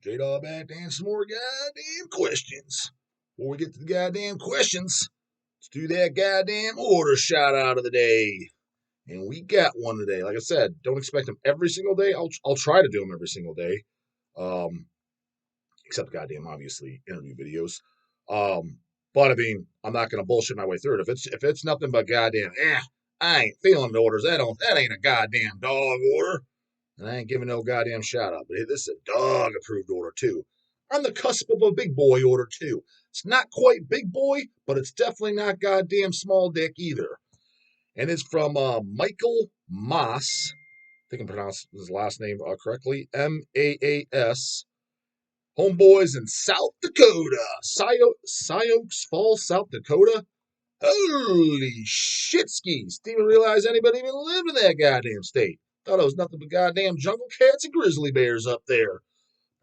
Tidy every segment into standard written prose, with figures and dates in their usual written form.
J-Dog back to answer some more goddamn questions. Before we get to the goddamn questions, let's do that goddamn order shout out of the day. And we got one today. Like I said, don't expect them every single day. I'll try to do them every single day. Um, except goddamn obviously interview videos. But I mean, I'm not gonna bullshit my way through it. If it's nothing but goddamn, I ain't feeling the orders. That ain't a goddamn dog order. And I ain't giving no goddamn shout out. But this is a dog approved order too. On the cusp of a big boy order too. It's not quite big boy, but it's definitely not goddamn small dick either. And it's from Michael Moss. I think I'm pronouncing his last name correctly. Maas. Homeboys in South Dakota. Sioux Falls, South Dakota. Holy shit skis. Didn't even realize anybody even lived in that goddamn state. Thought it was nothing but goddamn jungle cats and grizzly bears up there.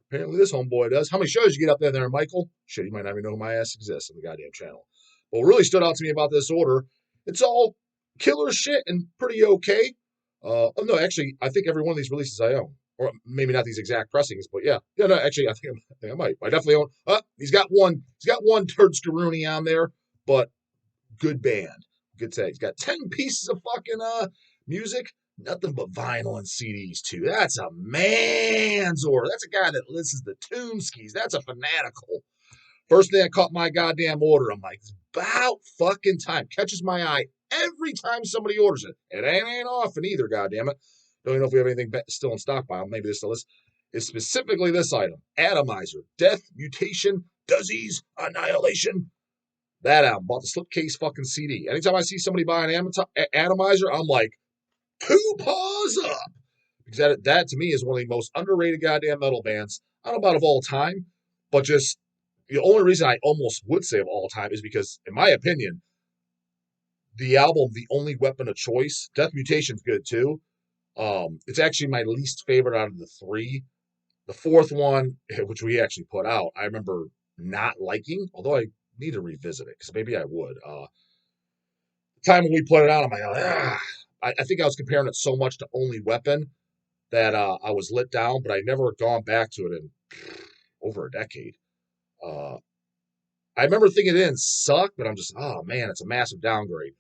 Apparently this homeboy does. How many shows you get up there, Michael? Shit, you might not even know who my ass exists on the goddamn channel. But what really stood out to me about this order, it's all killer shit and pretty okay. No, actually, I think every one of these releases I own. Or maybe not these exact pressings, but yeah. Yeah, no, actually, I think I might. I definitely own. He's got one turd Scaroonie on there, but good band. Good say. He's got 10 pieces of fucking music. Nothing but vinyl and CDs, too. That's a man's order. That's a guy that listens to Toonskis. That's a fanatical. First thing that caught my goddamn order, I'm like, it's about fucking time. Catches my eye every time somebody orders it. It ain't often either, goddammit. Don't even know if we have anything still in stockpile. Maybe this still is. It's specifically this item. Atomizer. Death, Mutation, Disease, Annihilation. That album. Bought the slipcase fucking CD. Anytime I see somebody buy an Atomizer, I'm like, two paws up. Because that to me is one of the most underrated goddamn metal bands. I don't know about of all time, but just the only reason I almost would say of all time is because, in my opinion, the album, The Only Weapon of Choice, Death Mutation's good too. It's actually my least favorite out of the three. The fourth one, which we actually put out, I remember not liking, although I need to revisit it because maybe I would. The time when we put it out, I'm like, I think I was comparing it so much to Only Weapon that I was let down, but I never gone back to it in over a decade. I remember thinking it didn't suck, but I'm just, oh man, it's a massive downgrade.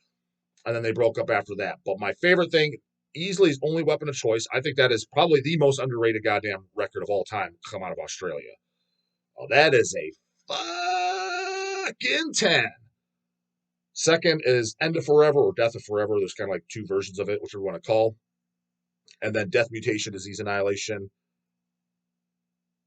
And then they broke up after that. But my favorite thing, easily, is Only Weapon of Choice. I think that is probably the most underrated goddamn record of all time to come out of Australia. Oh, that is a fucking 10. Second is End of Forever or Death of Forever. There's kind of like two versions of it, which we want to call. And then Death, Mutation, Disease, Annihilation.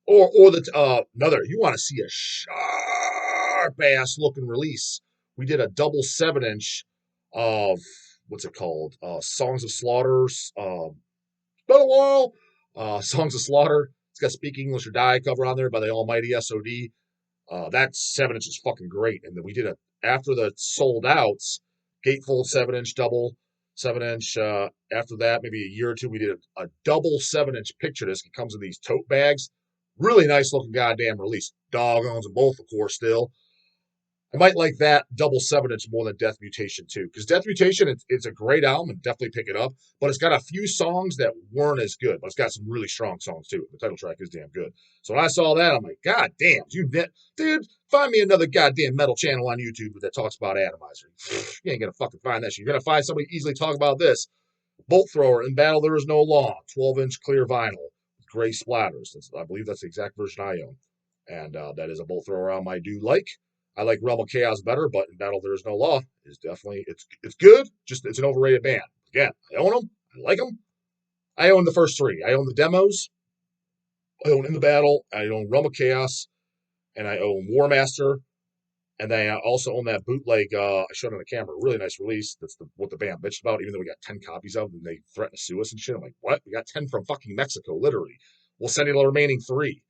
Or another, you want to see a sharp ass looking release. We did a double 7-inch of what's it called? Songs of Slaughter. Been a while. Songs of Slaughter. It's got Speak English or Die cover on there by the almighty SOD. That 7-inch is fucking great. And then we did after the sold outs, gatefold 7-inch double 7-inch. After that, maybe a year or two, we did a double 7-inch picture disc. It comes in these tote bags. Really nice looking goddamn release. Dog owns them both, of course, still. I might like that double 7-inch more than Death Mutation too, because Death Mutation, it's a great album and definitely pick it up, but it's got a few songs that weren't as good, but it's got some really strong songs too. The title track is damn good. So when I saw that, I'm like, God damn, dude, find me another goddamn metal channel on YouTube that talks about Atomizer. You ain't gonna fucking find that shit. You're gonna find somebody easily talk about this. Bolt Thrower, In Battle There Is No Law, 12-inch clear vinyl, gray splatters. I believe that's the exact version I own, and that is a Bolt Thrower album I do like. I like Realm of Chaos better, but In Battle There Is No Law is definitely, it's good, just it's an overrated band. Again, I own them, I like them. I own the first three. I own the demos, I own In the Battle, I own Realm of Chaos, and I own War Master, and then I also own that bootleg, I showed on the camera, really nice release. That's what the band bitched about, even though we got 10 copies of it, and they threatened to sue us and shit. I'm like, what? We got 10 from fucking Mexico, literally. We'll send you the remaining 3.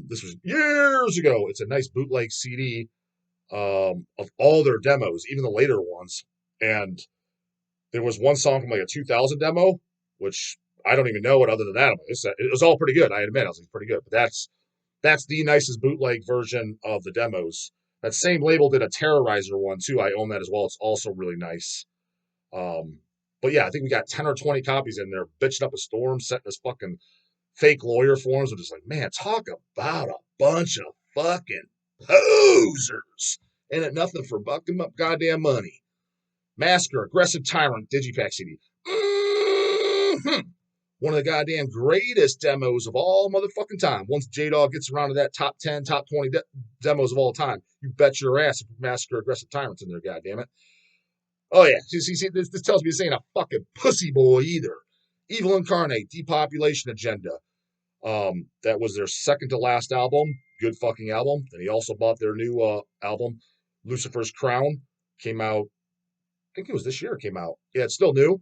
This was years ago. It's a nice bootleg CD of all their demos, even the later ones. And there was one song from like a 2000 demo, which I don't even know what other than that. It was all pretty good. I admit, I was like, pretty good. But that's the nicest bootleg version of the demos. That same label did a Terrorizer one too. I own that as well. It's also really nice. But yeah, I think we got 10 or 20 copies in there, bitching up a storm, setting us fucking fake lawyer forms. I'm just like, man, talk about a bunch of fucking posers. And it nothing for bucking up goddamn money. Masker, Aggressive Tyrant, Digipack CD. Mm-hmm. One of the goddamn greatest demos of all motherfucking time. Once J-Dog gets around to that top 10, top 20 demos of all time, you bet your ass if Massacre Aggressive Tyrant's in there, goddammit. Oh, yeah. See, this tells me this ain't a fucking pussy boy either. Evil Incarnate, Depopulation Agenda. That was their second to last album. Good fucking album. And he also bought their new album, Lucifer's Crown. Came out, I think it was this year it came out. Yeah, it's still new.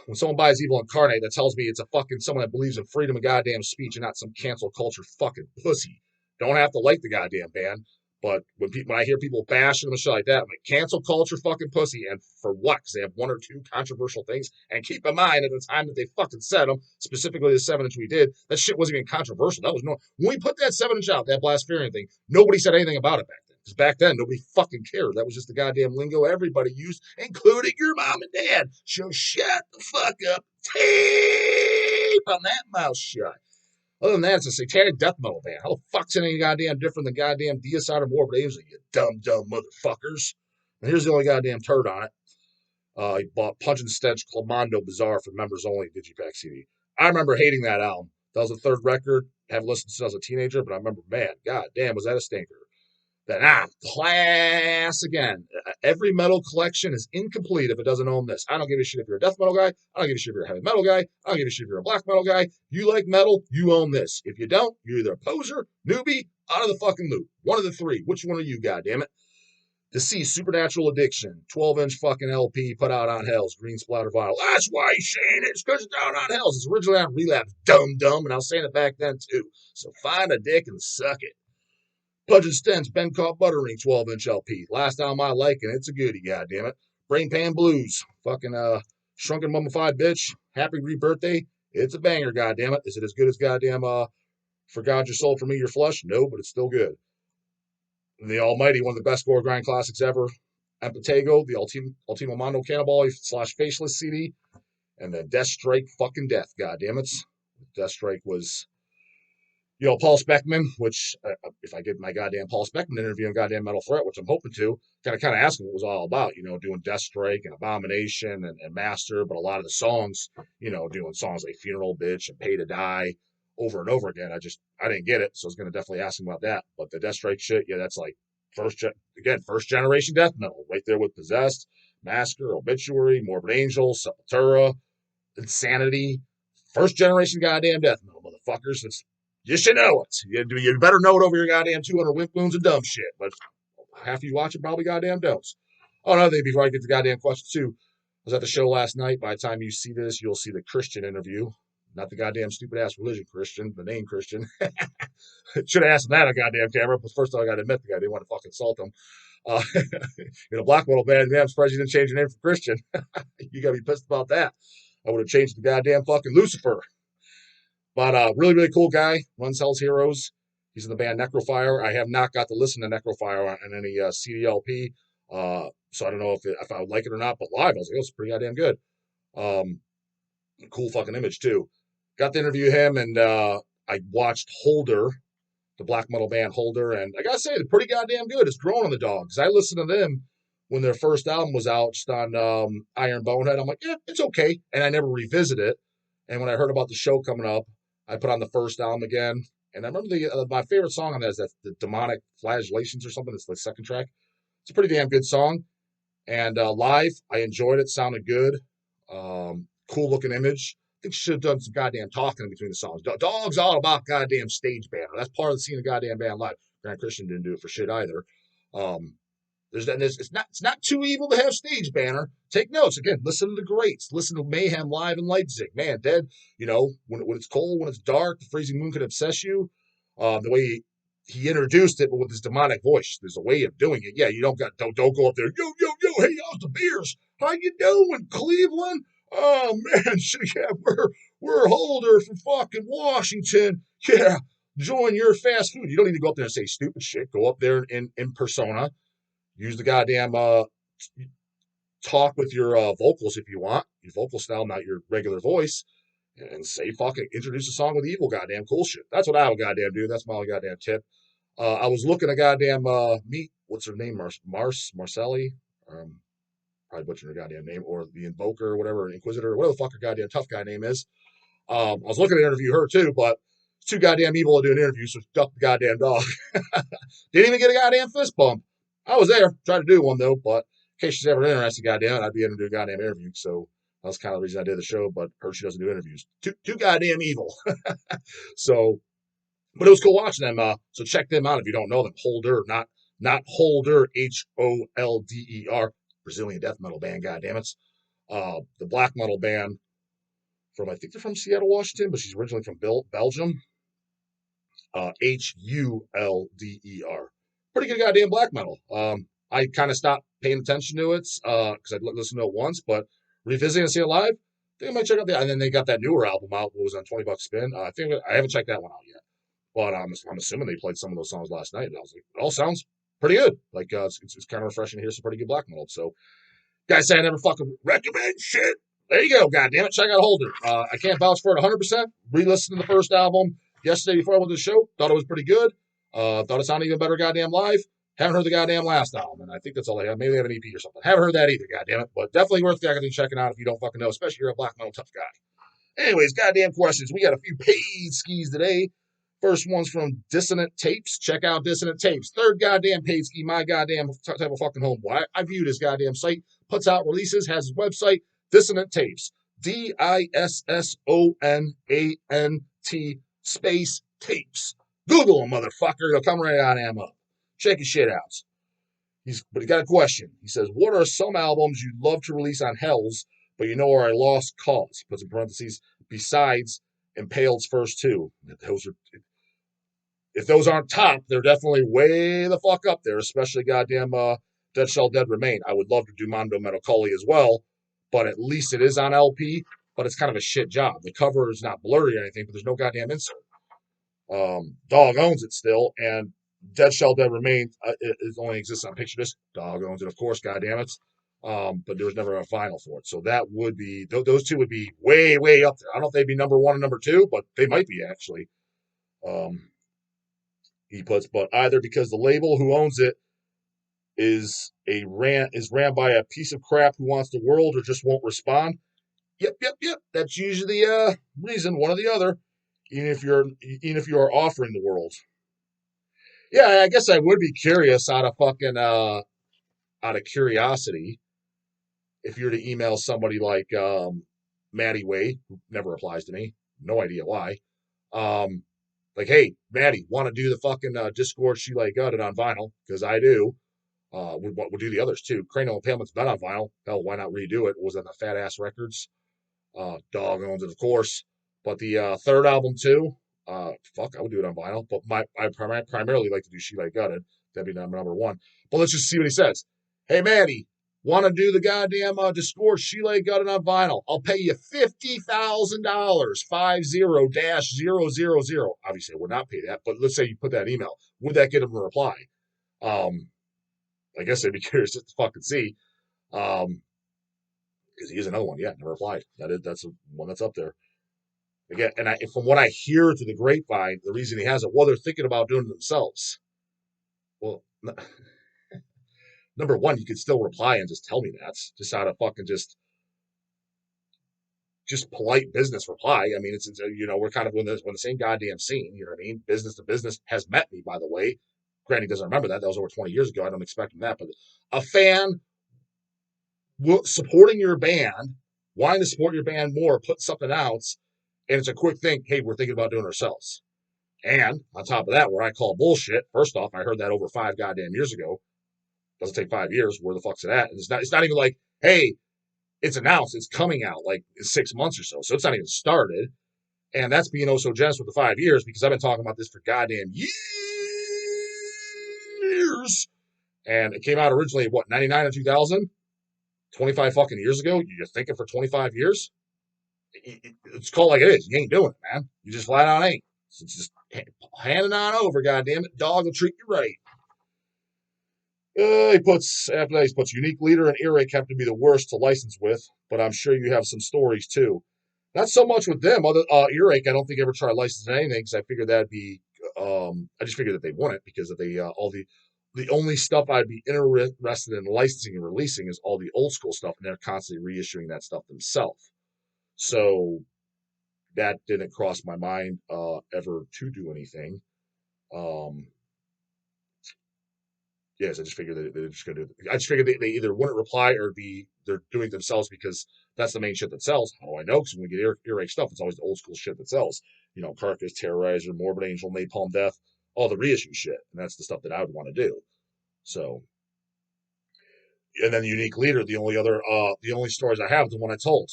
When someone buys Evil Incarnate, that tells me it's a fucking someone that believes in freedom of goddamn speech and not some cancel culture fucking pussy. Don't have to like the goddamn band, but when I hear people bashing them and shit like that, I'm like, cancel culture fucking pussy, and for what? Because they have one or two controversial things. And keep in mind, at the time that they fucking said them, specifically the 7-inch we did, that shit wasn't even controversial. That was no. When we put that 7-inch out, that Blasphemerian thing, nobody said anything about it back then. Because back then, nobody fucking cared. That was just the goddamn lingo everybody used, including your mom and dad. So shut the fuck up. Tape on that mouth shut. Other than that, it's a satanic death metal band. How the fuck's it any goddamn different than goddamn Deicide or Morbid Angel, you dumb motherfuckers? And here's the only goddamn turd on it. He bought Punch and Stench Clamando Bizarre for members only Digipack CD. I remember hating that album. That was the third record. I haven't listened to it as a teenager, but I remember, man, goddamn, was that a stinker. Then, class again. Every metal collection is incomplete if it doesn't own this. I don't give a shit if you're a death metal guy. I don't give a shit if you're a heavy metal guy. I don't give a shit if you're a black metal guy. You like metal, you own this. If you don't, you're either a poser, newbie, out of the fucking loop. One of the three. Which one are you, goddammit? Deceased Supernatural Addiction, 12-inch fucking LP put out on Hell's, green splatter vinyl. That's why he's saying it's because it's out on Hell's. It's originally on Relapse, dumb, and I was saying it back then too. So find a dick and suck it. Punch and Stench, Been Caught Buttering, 12-inch LP. Last album I like, and it's a goodie, goddammit. Brain Pan Blues, fucking Shrunken Mummified Bitch, Happy Rebirthday. It's a banger, goddammit. Is it as good as goddamn For God Your Soul, For Me Your Flesh? No, but it's still good. And the Almighty, one of the best gore grind classics ever. Empatego, the Ultimo Mondo Cannibal / Faceless CD. And then Death Strike, fucking death, goddammit. Death Strike was... Paul Speckman, which if I get my goddamn Paul Speckman interview on goddamn Metal Threat, which I'm hoping to, kind of ask him what it was all about, doing Death Strike and Abomination and Master, but a lot of the songs, doing songs like Funeral Bitch and Pay to Die over and over again. I didn't get it, so I was going to definitely ask him about that. But the Death Strike shit, yeah, that's like first generation death metal, right there with Possessed, Massacre, Obituary, Morbid Angel, Sepultura, Insanity, first generation goddamn death metal, motherfuckers. You should know it. You better know it over your goddamn 200 wimp wounds and dumb shit. But half of you watch it probably goddamn don't. Oh, another thing before I get to goddamn question two. I was at the show last night. By the time you see this, you'll see the Christian interview. Not the goddamn stupid ass religion Christian, the name Christian. Should have asked him that on goddamn camera, but first I got to admit the guy didn't want to fucking insult him. Black metal band, man, I'm surprised you didn't change your name for Christian. You got to be pissed about that. I would have changed the goddamn fucking Lucifer. But really, really cool guy. Runs Hell's Heroes. He's in the band Necrofire. I have not got to listen to Necrofire on any CDLP. So I don't know if I would like it or not. But live, I was like, oh, it's pretty goddamn good. Cool fucking image, too. Got to interview him, and I watched Holder, the black metal band Holder. And I got to say, they're pretty goddamn good. It's growing on the dog. Because I listened to them when their first album was out, just on Iron Bonehead. I'm like, yeah, it's okay. And I never revisit it. And when I heard about the show coming up, I put on the first album again, and I remember my favorite song on that is the Demonic Flagellations or something. It's the second track. It's a pretty damn good song, and live, I enjoyed it. Sounded good. Cool looking image. I think she should have done some goddamn talking in between the songs. Dog's all about goddamn stage banner. That's part of the scene of goddamn band live. Grant Christian didn't do it for shit either. It's not too evil to have stage banner. Take notes again. Listen to the greats. Listen to Mayhem live in Leipzig. Man, Dead. When it's cold, when it's dark, the freezing moon could obsess you. The way he introduced it, but with his demonic voice, there's a way of doing it. Yeah, you don't go up there. Yo, hey, how's the beers? How you doing, Cleveland? Oh man, yeah, we're Holder from fucking Washington. Yeah, join your fast food. You don't need to go up there and say stupid shit. Go up there in persona. Use the goddamn talk with your vocals if you want, your vocal style, not your regular voice, and say fucking introduce a song with evil goddamn cool shit. That's what I would goddamn do. That's my goddamn tip. I was looking at goddamn meet. What's her name? Marcelli. Probably butchering her goddamn name, or the Invoker, or whatever, Inquisitor, whatever the fuck her goddamn tough guy name is. I was looking to interview her too, but it's too goddamn evil to do an interview, so duck the goddamn dog. Didn't even get a goddamn fist bump. I was there, tried to do one though, but in case she's ever interested, goddamn, I'd be able to do a goddamn interview. So that's kind of the reason I did the show, but her, she doesn't do interviews. Too goddamn evil. So, but it was cool watching them. So check them out if you don't know them. Holder, not Holder, Holder, Brazilian death metal band. Goddamn it, the black metal band from, I think they're from Seattle, Washington, but she's originally from Belgium. Hulder. Pretty good goddamn black metal. I kind of stopped paying attention to it because I'd listened to it once, but revisiting and see it live, I think I might check out that. And then they got that newer album out, what was on $20 spin. I think I haven't checked that one out yet, but I'm assuming they played some of those songs last night. And I was like, it all sounds pretty good. Like it's kind of refreshing to hear some pretty good black metal. So, guys, say I never fucking recommend shit. There you go, goddammit. Check out Holder. I can't vouch for it 100%. Re-listened to the first album yesterday before I went to the show. Thought it was pretty good. Thought it sounded even better goddamn live. Haven't heard the goddamn last album, and I think that's all they have. Maybe they have an EP or something. Haven't heard that either, goddammit. But definitely worth goddamn checking out if you don't fucking know, especially if you're a black metal tough guy. Anyways, goddamn questions. We got a few paid skis today. First one's from Dissonant Tapes. Check out Dissonant Tapes. Third goddamn paid ski, my goddamn type of fucking homeboy. I view this goddamn site. Puts out releases, has his website, Dissonant Tapes. DISSONANT space tapes. Google him, motherfucker. It'll come right on him up. Check his shit out. But he got a question. He says, what are some albums you'd love to release on Hells, but you know are a lost cause? Puts in parentheses, besides Impaled's first two. If those aren't top, they're definitely way the fuck up there, especially goddamn Dead Shall Dead Remain. I would love to do Mondo Melancholy as well, but at least it is on LP, but it's kind of a shit job. The cover is not blurry or anything, but there's no goddamn insert. Dog owns it still, and Dead Shall Dead Remain it only exists on picture disc. Dog owns it, of course, goddamn it. But there was never a vinyl for it. So that would be, those two would be way, way up there. I don't know if they'd be number one and number two, but they might be actually. He puts, but either because the label who owns it is ran by a piece of crap who wants the world or just won't respond. Yep. That's usually the reason, one or the other. Even if you are offering the world. Yeah, I guess I would be curious out of curiosity if you were to email somebody like Maddie Wade, who never replies to me, no idea why. Like, hey, Maddie, want to do the fucking Discord She Like Gutted on vinyl? Because I do. We'll do the others too. Cranial Impalement's been on vinyl. Hell, why not redo it? It was on the Fat Ass Records. Dog owns it, of course. But the third album too, fuck, I would do it on vinyl. But I primarily like to do She Like Gutted. That'd be number one. But let's just see what he says. Hey, Maddie, want to do the goddamn Discord She Like Gutted on vinyl? I'll pay you $50,000, 50-000. Obviously, I would not pay that. But let's say you put that email. Would that get him a reply? I guess I'd be curious just to fucking see. Because he is another one. Yeah, never replied. That's one that's up there. Again, and from what I hear through the grapevine, the reason he has it, well, they're thinking about doing it themselves. Well, number one, you could still reply and just tell me that, just out of fucking just polite business reply. I mean, it's we're kind of in the same goddamn scene. You know what I mean? Business to business has met me, by the way. Granny doesn't remember that. That was over 20 years ago. I don't expect him that, but a fan supporting your band, wanting to support your band more, put something out. And it's a quick thing. Hey, we're thinking about doing it ourselves. And on top of that, where I call bullshit, first off, I heard that over 5 goddamn years ago. Doesn't take 5 years. Where the fuck's it at? And it's not even like, hey, it's announced. It's coming out like in 6 months or so. So it's not even started. And that's being oh so generous with the 5 years because I've been talking about this for goddamn years. And it came out originally, 99 or 2000? 25 fucking years ago? You're thinking for 25 years? It's called like it is. You ain't doing it, man. You just flat out ain't. So it's just handing on over, goddammit. Dog will treat you right. After that, he puts unique leader and earache have to be the worst to license with, but I'm sure you have some stories too. Not so much with them. Other Earache, I don't think ever tried licensing anything because I figured that'd be. I just figured that they wouldn't because of the only stuff I'd be interested in licensing and releasing is all the old school stuff, and they're constantly reissuing that stuff themselves. So that didn't cross my mind ever to do anything. Um, yes, I just figured that they're just gonna do. I just figured they either wouldn't reply or they're doing it themselves because that's the main shit that sells. How do I know? Because when we get earache stuff, it's always the old school shit that sells. You know, Carcass, Terrorizer, Morbid Angel, Napalm Death, all the reissue shit, and that's the stuff that I would want to do. So, and then the unique leader, the only stories I have is the one I told.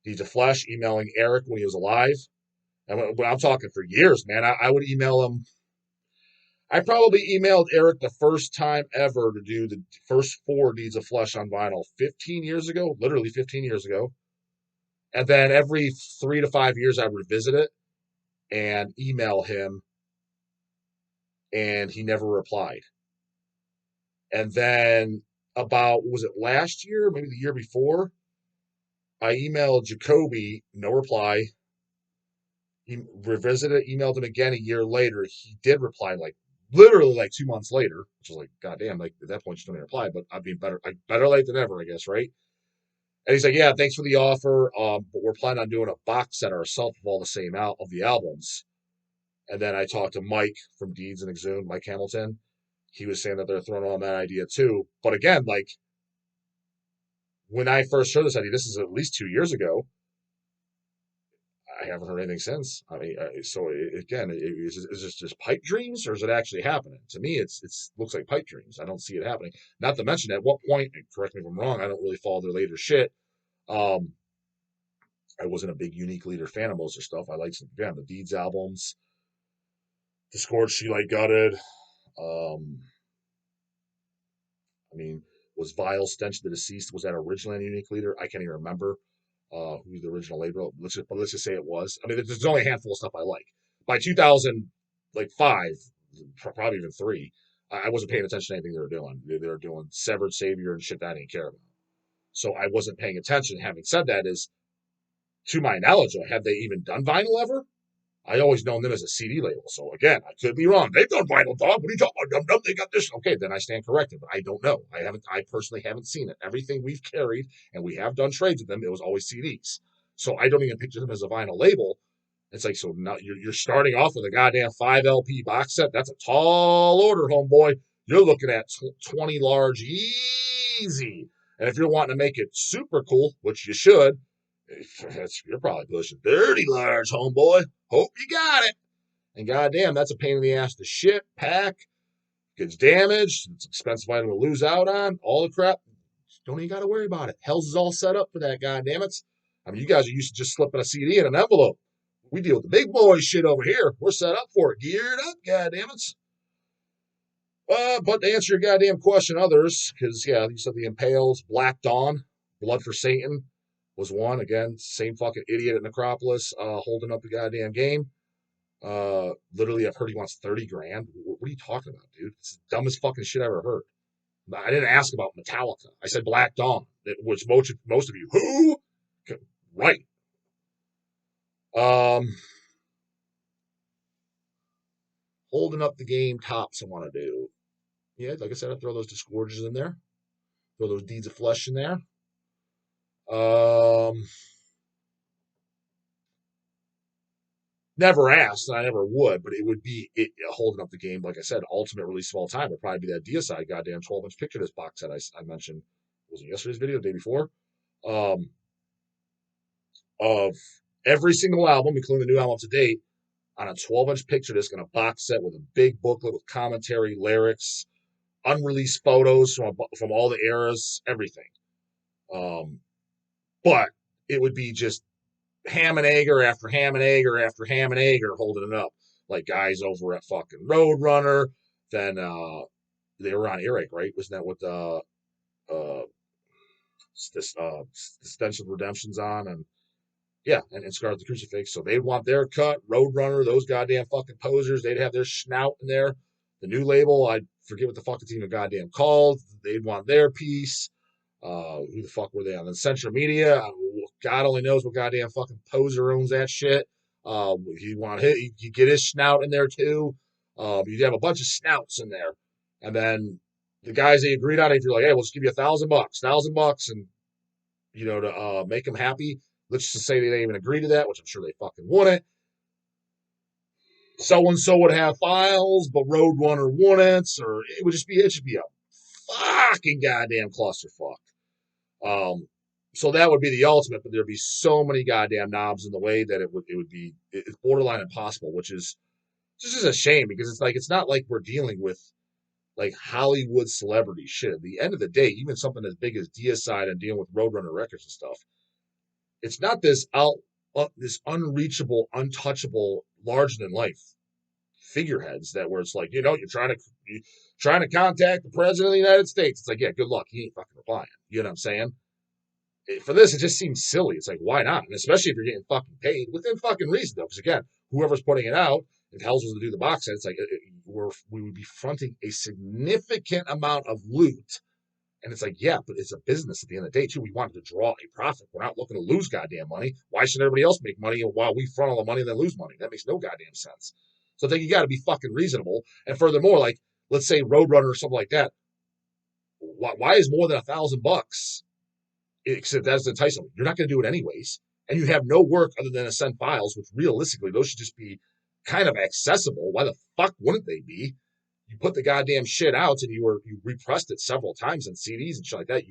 He's a Flesh emailing Eric when he was alive, and when I'm talking for years, man, I would email him. I probably emailed Eric the first time ever to do the first 4 Deeds of Flesh on vinyl 15 years ago, literally 15 years ago. And then every 3 to 5 years, I would revisit it and email him, and he never replied. And then was it last year, maybe the year before, I emailed Jacoby, no reply. He revisited it, emailed him again a year later. He did reply like literally like 2 months later, which was like, goddamn, like at that point, just don't even reply. But I'd be better late than never, I guess, right? And he's like, yeah, thanks for the offer. But we're planning on doing a box set ourselves of all the same of the albums. And then I talked to Mike from Deeds and Exhumed, Mike Hamilton. He was saying that they're throwing on that idea too. But again, like when I first heard this idea, this is at least 2 years ago. I haven't heard anything since. I mean, so again, is this just pipe dreams or is it actually happening? To me, it's looks like pipe dreams. I don't see it happening. Not to mention, at what point? And correct me if I'm wrong. I don't really follow their later shit. Um, I wasn't a big Unique Leader fan of most of their stuff. I liked again the Deeds albums, the Scourge She Like Gutted. Um, I mean, was Vile Stench the Deceased? Was that originally a Unique Leader? I can't even remember who the original label. Let's just say it was. I mean, there's only a handful of stuff I like. By 2005, probably even three, I wasn't paying attention to anything they were doing. They were doing Severed Savior and shit that I didn't care about. So I wasn't paying attention. Having said that, is to my knowledge, have they even done vinyl ever? I always known them as a CD label. So again, I could be wrong. They've done vinyl, dog. What are you talking about? Dum dum. They got this. Okay, then I stand corrected. But I don't know. I personally haven't seen it. Everything we've carried and we have done trades with them, it was always CDs. So I don't even picture them as a vinyl label. It's like, so now you're starting off with a goddamn 5 LP box set. That's a tall order, homeboy. You're looking at 20 large easy. And if you're wanting to make it super cool, which you should, you're probably pushing 30 large, homeboy. Hope you got it. And goddamn, that's a pain in the ass to ship, pack, gets damaged. It's expensive item to lose out on. All the crap. Don't even got to worry about it. Hell's is all set up for that, goddamn it. I mean, you guys are used to just slipping a CD in an envelope. We deal with the big boy shit over here. We're set up for it. Geared up, goddamn it. But to answer your goddamn question, others, because, yeah, you said the Impales, Black Dawn, Blood for Satan was one. Again, same fucking idiot at Necropolis holding up the goddamn game. Literally, I've heard he wants 30 grand. What are you talking about, dude? It's the dumbest fucking shit I ever heard. I didn't ask about Metallica. I said Black Dawn, which most of you, who? Right. Holding up the game tops I want to do. Yeah, like I said, I throw those Disgorges in there. Throw those Deeds of Flesh in there. Never asked, and I never would, but it would be holding up the game. Like I said, ultimate release of all time would probably be that Deicide goddamn 12-inch picture disc box that I mentioned. Was it yesterday's video, the day before? Of every single album, including the new album to date, on a 12-inch picture disc in a box set with a big booklet with commentary, lyrics, unreleased photos from all the eras, everything. But it would be just ham and egger after ham and egger after ham and egger holding it up. Like guys over at fucking Roadrunner. Then they were on Earache, right? Wasn't that what this Stench of Redemption's on? And yeah, and Scarlet the Crucifix. So they'd want their cut. Roadrunner, those goddamn fucking posers, they'd have their snout in there. The new label, I forget what the fuck it's even goddamn called. They'd want their piece. Who the fuck were they on? The Central Media. God only knows what goddamn fucking poser owns that shit. You want hit, you get his snout in there too. You have a bunch of snouts in there, and then the guys they agreed on, if you're like, hey, we'll just give you $1,000, and to make them happy. Let's just say they didn't even agree to that, which I'm sure they fucking wouldn't. So and so would have files, but Roadrunner wouldn't, or it should be a fucking goddamn clusterfuck. So that would be the ultimate, but there'd be so many goddamn knobs in the way that it's borderline impossible, which is just a shame because it's not like we're dealing with like Hollywood celebrity shit. At the end of the day, even something as big as Deicide and dealing with Roadrunner Records and stuff, it's not this unreachable, untouchable, larger than life figureheads that where it's like, you're trying to contact the president of the United States. It's like, yeah, good luck. He ain't fucking replying. You know what I'm saying? For this, it just seems silly. It's like, why not? And especially if you're getting fucking paid within fucking reason, though. Because again, whoever's putting it out, if Hells was to do the box set, it's like we would be fronting a significant amount of loot. And it's like, yeah, but it's a business at the end of the day, too. We wanted to draw a profit. We're not looking to lose goddamn money. Why should everybody else make money while we front all the money and then lose money? That makes no goddamn sense. So I think you got to be fucking reasonable. And furthermore, like, let's say Roadrunner or something like that. Why is more than $1,000? Except that's the entice them. You're not going to do it anyways. And you have no work other than to send files, which realistically, those should just be kind of accessible. Why the fuck wouldn't they be? You put the goddamn shit out and you repressed it several times on CDs and shit like that.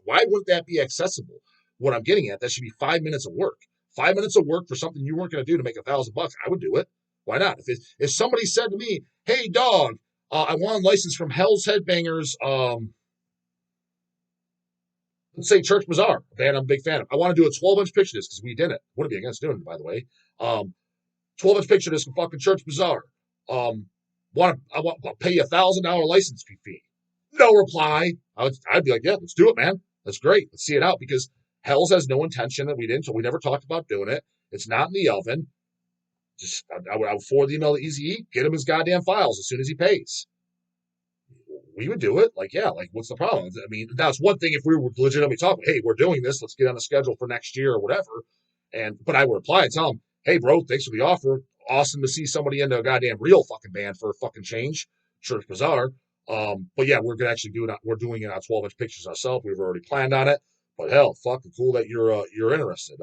Why wouldn't that be accessible? What I'm getting at, that should be 5 minutes of work. 5 minutes of work for something you weren't going to do to make $1,000. I would do it. Why not? If somebody said to me, hey, dog, I want a license from Hell's Headbangers, let's say Church Bazaar, a band I'm a big fan of. I want to do a 12-inch picture disc because we did it. Wouldn't be against doing it, by the way. 12-inch picture disc from fucking Church Bazaar. I'll pay you $1,000 license fee. No reply. I'd be like, yeah, let's do it, man. That's great. Let's see it out because Hells has no intention that we didn't, so we never talked about doing it. It's not in the oven. I would forward the email to Eazy-E, get him his goddamn files as soon as he pays. We would do it. Like, yeah, like, what's the problem? I mean, that's one thing if we were legitimately talking, hey, we're doing this, let's get on the schedule for next year or whatever. But I would reply and tell him, hey, bro, thanks for the offer. Awesome to see somebody into a goddamn real fucking band for a fucking change. Church Bazaar. But yeah, we're gonna actually do it. We're doing it on 12-inch pictures ourselves. We've already planned on it. But hell, fucking cool that you're interested.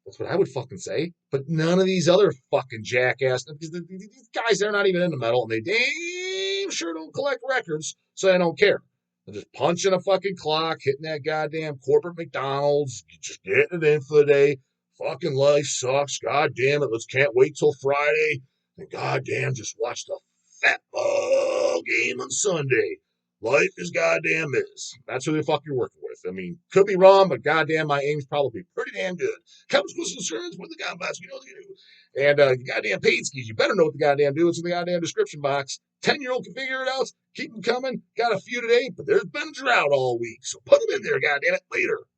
That's what I would fucking say. But none of these other fucking jackass, because these guys, they're not even into metal, and they damn sure don't collect records, so they don't care. They're just punching a fucking clock, hitting that goddamn corporate McDonald's, just getting it in for the day. Fucking life sucks. God damn it. Can't wait till Friday. And goddamn, just watch the fat ball game on Sunday. Life is goddamn is. That's who the fuck you're working with. I mean, could be wrong, but goddamn, my aim's probably pretty damn good. Comes with concerns with the combats, you know what you do. And goddamn paid skis, you better know what the goddamn do. It's in the goddamn description box. 10-year-old can figure it out. Keep them coming. Got a few today, but there's been a drought all week. So put them in there, goddamn it, later.